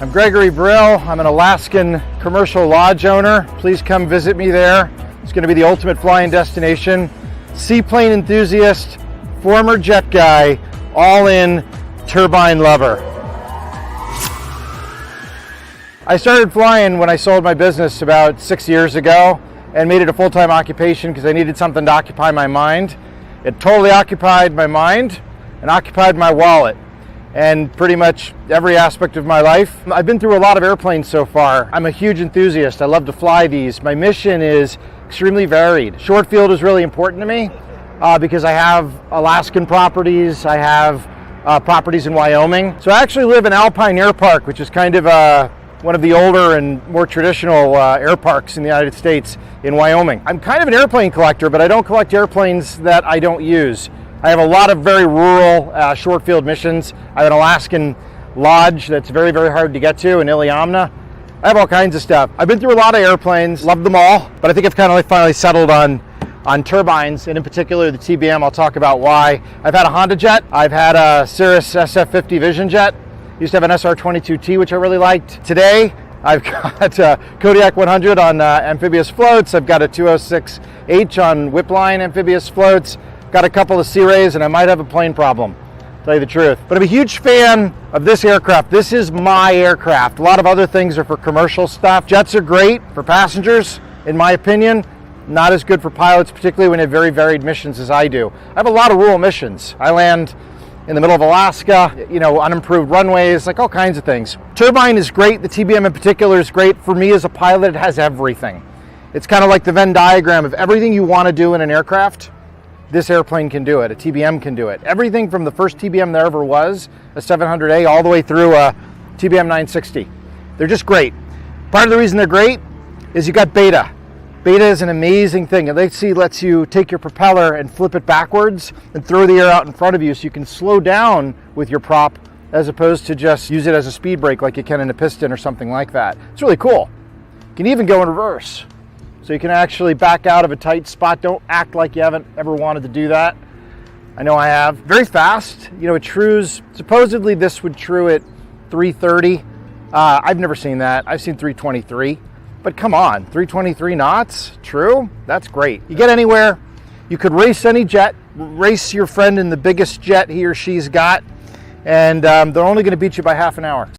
I'm Gregory Brill. I'm an Alaskan commercial lodge owner. Please come visit me there. It's going to be the ultimate flying destination. Seaplane enthusiast, former jet guy, all in turbine lover. I started flying when I sold my business about 6 years ago and made it a full-time occupation because I needed something to occupy my mind. It totally occupied my mind and occupied my wallet and pretty much every aspect of my life. I've been through a lot of airplanes so far. I'm a huge enthusiast. I love to fly these. My mission is extremely varied. Short field is really important to me because I have Alaskan properties. I have properties in Wyoming. So I actually live in Alpine Air Park, which is kind of one of the older and more traditional air parks in the United States in Wyoming. I'm kind of an airplane collector, but I don't collect airplanes that I don't use. I have a lot of very rural short field missions. I have an Alaskan lodge that's very, very hard to get to in Iliamna. I have all kinds of stuff. I've been through a lot of airplanes, love them all, but I think I've kind of finally settled on turbines, and in particular the TBM. I'll talk about why. I've had a Honda jet. I've had a Cirrus SF50 Vision jet. Used to have an SR22T, which I really liked. Today, I've got a Kodiak 100 on amphibious floats. I've got a 206H on Whipline amphibious floats. Got a couple of Sea Rays, and I might have a plane problem, to tell you the truth. But I'm a huge fan of this aircraft. This is my aircraft. A lot of other things are for commercial stuff. Jets are great for passengers, in my opinion. Not as good for pilots, particularly when they have very varied missions as I do. I have a lot of rural missions. I land in the middle of Alaska, unimproved runways, like all kinds of things. Turbine is great. The TBM in particular is great. For me as a pilot, it has everything. It's kind of like the Venn diagram of everything you want to do in an aircraft. This airplane can do it. A TBM can do it. Everything from the first TBM there ever was, a 700A, all the way through a TBM 960. They're just great. Part of the reason they're great is you got Beta. Beta is an amazing thing. It lets you take your propeller and flip it backwards and throw the air out in front of you so you can slow down with your prop as opposed to just use it as a speed brake like you can in a piston or something like that. It's really cool. You can even go in reverse. So you can actually back out of a tight spot. Don't act like you haven't ever wanted to do that. I know I have. Very fast. It trues. Supposedly this would true at 330. I've never seen that. I've seen 323. But come on, 323 knots? True? That's great. You get anywhere. You could race any jet. Race your friend in the biggest jet he or she's got. And they're only going to beat you by half an hour.